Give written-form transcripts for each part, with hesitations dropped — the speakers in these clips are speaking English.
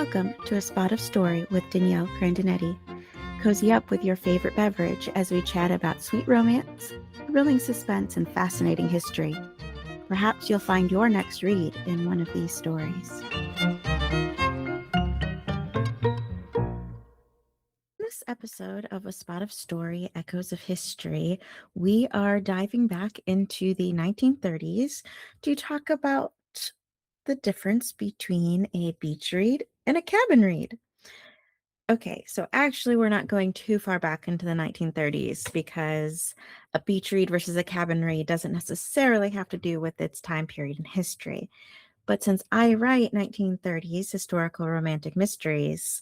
Welcome to A Spot of Story with Danielle Grandinetti. Cozy up with your favorite beverage as we chat about sweet romance, thrilling suspense, and fascinating history. Perhaps you'll find your next read in one of these stories. In this episode of A Spot of Story, Echoes of History, we are diving back into the 1930s to talk about the difference between a beach read and a cabin read. Okay, so actually, we're not going too far back into the 1930s because a beach read versus a cabin read doesn't necessarily have to do with its time period in history. But since I write 1930s historical romantic mysteries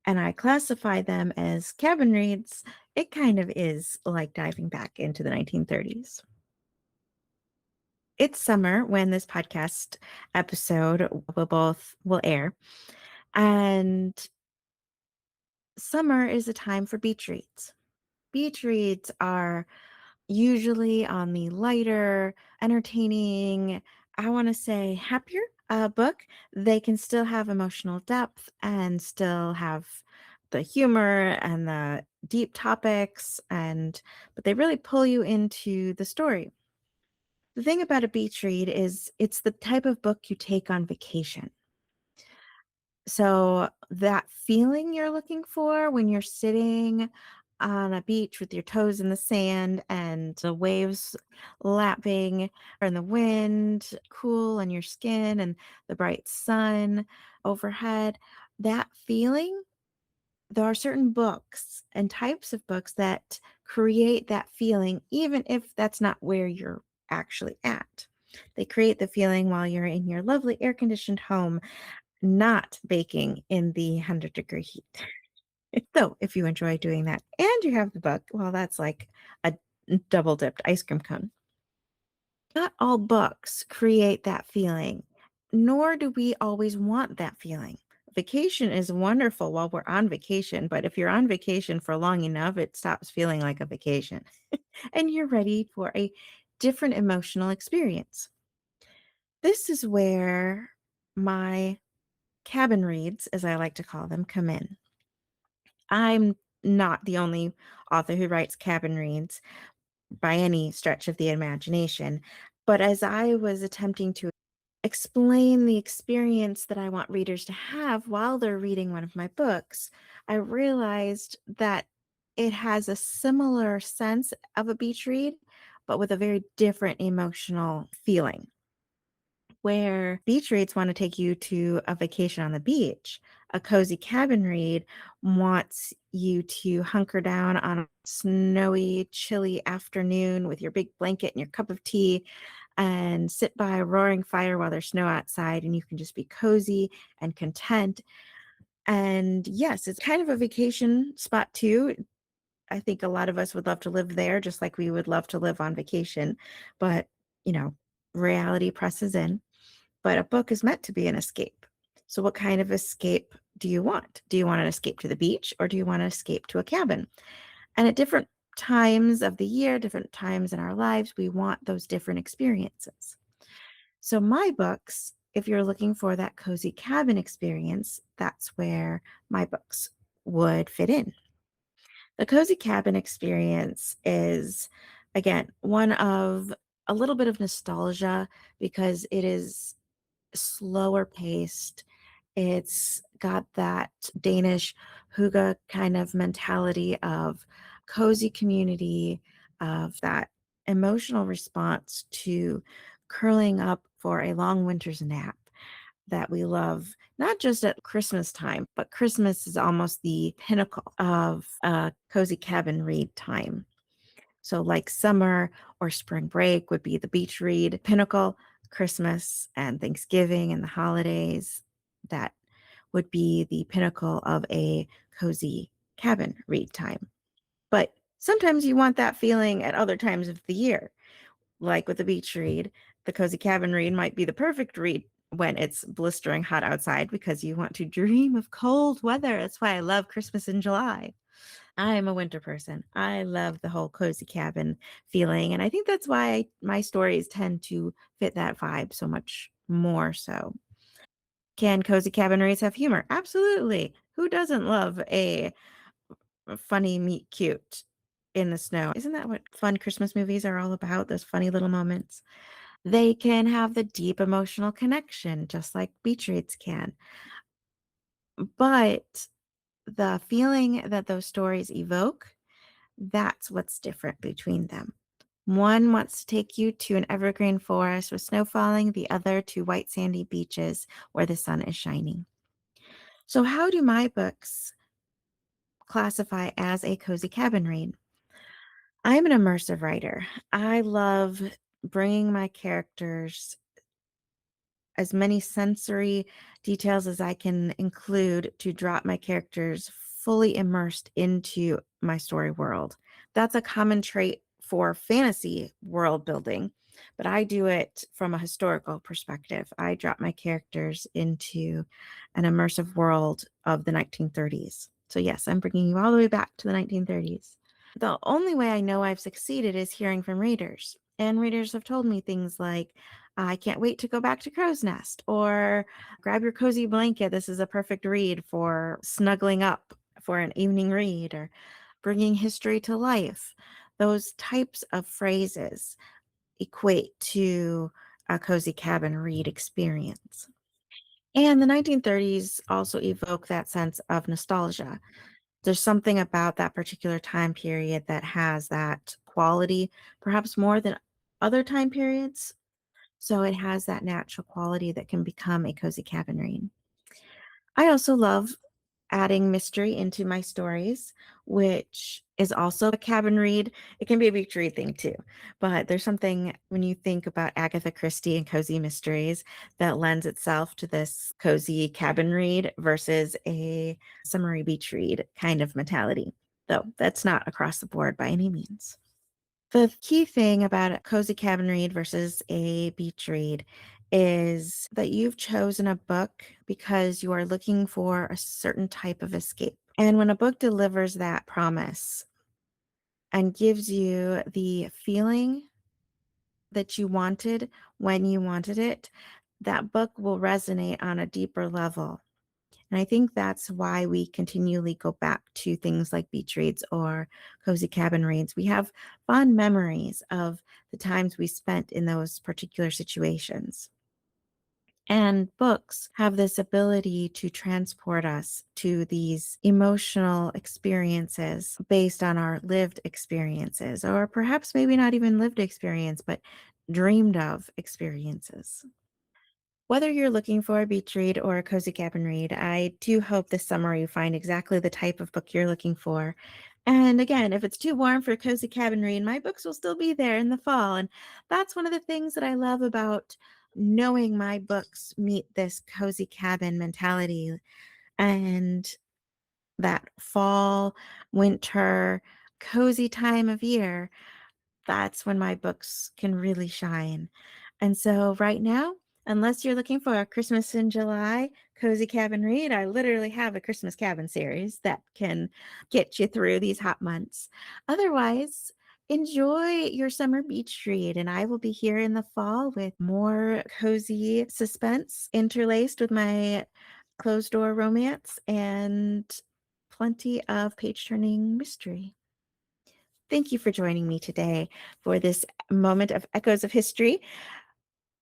and I classify them as cabin reads, it kind of is like diving back into the 1930s. It's summer when this podcast episode will air, and summer is a time for beach reads. Beach reads are usually on the lighter, entertaining, I want to say happier book. They can still have emotional depth and still have the humor and the deep topics, but they really pull you into the story. The thing about a beach read is it's the type of book you take on vacation. So that feeling you're looking for when you're sitting on a beach with your toes in the sand and the waves lapping and the wind cool on your skin and the bright sun overhead, that feeling, there are certain books and types of books that create that feeling, even if that's not where you're actually at. They create the feeling while you're in your lovely air conditioned home, not baking in the 100-degree heat. So if you enjoy doing that and you have the book, well, that's like a double dipped ice cream cone. Not all books create that feeling, nor do we always want that feeling. Vacation is wonderful while we're on vacation, but if you're on vacation for long enough, it stops feeling like a vacation and you're ready for a different emotional experience. This is where my cabin reads, as I like to call them, come in. I'm not the only author who writes cabin reads by any stretch of the imagination, but as I was attempting to explain the experience that I want readers to have while they're reading one of my books, I realized that it has a similar sense of a beach read, but with a very different emotional feeling. Where beach reads want to take you to a vacation on the beach, a cozy cabin read wants you to hunker down on a snowy, chilly afternoon with your big blanket and your cup of tea and sit by a roaring fire while there's snow outside and you can just be cozy and content. And yes, it's kind of a vacation spot too. I think a lot of us would love to live there just like we would love to live on vacation. But, you know, reality presses in. But a book is meant to be an escape. So what kind of escape do you want? Do you want an escape to the beach or do you want to escape to a cabin? And at different times of the year, different times in our lives, we want those different experiences. So my books, if you're looking for that cozy cabin experience, that's where my books would fit in. The cozy cabin experience is, again, one of a little bit of nostalgia because it is slower paced. It's got that Danish hygge kind of mentality of cozy community, of that emotional response to curling up for a long winter's nap that we love, not just at Christmas time, but Christmas is almost the pinnacle of a cozy cabin read time. So, like summer or spring break would be the beach read pinnacle, Christmas and Thanksgiving and the holidays, that would be the pinnacle of a cozy cabin read time. But sometimes you want that feeling at other times of the year. Like with the beach read, the cozy cabin read might be the perfect read when it's blistering hot outside because you want to dream of cold weather. That's why I love Christmas in July. I'm a winter person. I love the whole cozy cabin feeling. And I think that's why my stories tend to fit that vibe so much more so. Can cozy cabin reads have humor? Absolutely. Who doesn't love a funny meet cute in the snow? Isn't that what fun Christmas movies are all about? Those funny little moments. They can have the deep emotional connection, just like beach reads can. But the feeling that those stories evoke, that's what's different between them. One wants to take you to an evergreen forest with snow falling, the other to white sandy beaches where the sun is shining. So, how do my books classify as a cozy cabin read? I'm an immersive writer. I love bringing my characters as many sensory details as I can include to drop my characters fully immersed into my story world. That's a common trait for fantasy world building, but I do it from a historical perspective. I drop my characters into an immersive world of the 1930s. So, yes, I'm bringing you all the way back to the 1930s. The only way I know I've succeeded is hearing from readers. And readers have told me things like, I can't wait to go back to Crow's Nest, or grab your cozy blanket. This is a perfect read for snuggling up for an evening read, or bringing history to life. Those types of phrases equate to a cozy cabin read experience. And the 1930s also evoke that sense of nostalgia. There's something about that particular time period that has that quality, perhaps more than other time periods. So it has that natural quality that can become a cozy cabin read. I also love adding mystery into my stories, which is also a cabin read. It can be a beach read thing too, but there's something when you think about Agatha Christie and cozy mysteries that lends itself to this cozy cabin read versus a summery beach read kind of mentality, though that's not across the board by any means. The key thing about a cozy cabin read versus a beach read is that you've chosen a book because you are looking for a certain type of escape. And when a book delivers that promise and gives you the feeling that you wanted when you wanted it, that book will resonate on a deeper level. And I think that's why we continually go back to things like beach reads or cozy cabin reads. We have fond memories of the times we spent in those particular situations. And books have this ability to transport us to these emotional experiences based on our lived experiences, or perhaps maybe not even lived experience, but dreamed of experiences. Whether you're looking for a beach read or a cozy cabin read, I do hope this summer you find exactly the type of book you're looking for. And again, if it's too warm for a cozy cabin read, my books will still be there in the fall. And that's one of the things that I love about knowing my books meet this cozy cabin mentality and that fall, winter, cozy time of year. That's when my books can really shine. And so right now, unless you're looking for a Christmas in July cozy cabin read, I literally have a Christmas cabin series that can get you through these hot months. Otherwise, enjoy your summer beach read, and I will be here in the fall with more cozy suspense interlaced with my closed door romance and plenty of page turning mystery. Thank you for joining me today for this moment of echoes of history.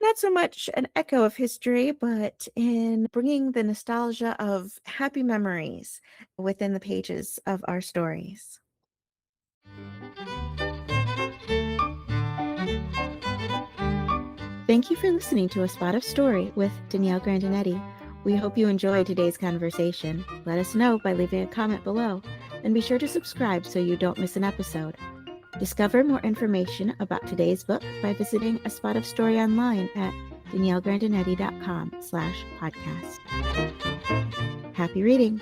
Not so much an echo of history, but in bringing the nostalgia of happy memories within the pages of our stories. Thank you for listening to A Spot of Story with Danielle Grandinetti. We hope you enjoyed today's conversation. Let us know by leaving a comment below, and be sure to subscribe so you don't miss an episode. Discover more information about today's book by visiting A Spot of Story online at daniellegrandinetti.com/podcast. Happy reading!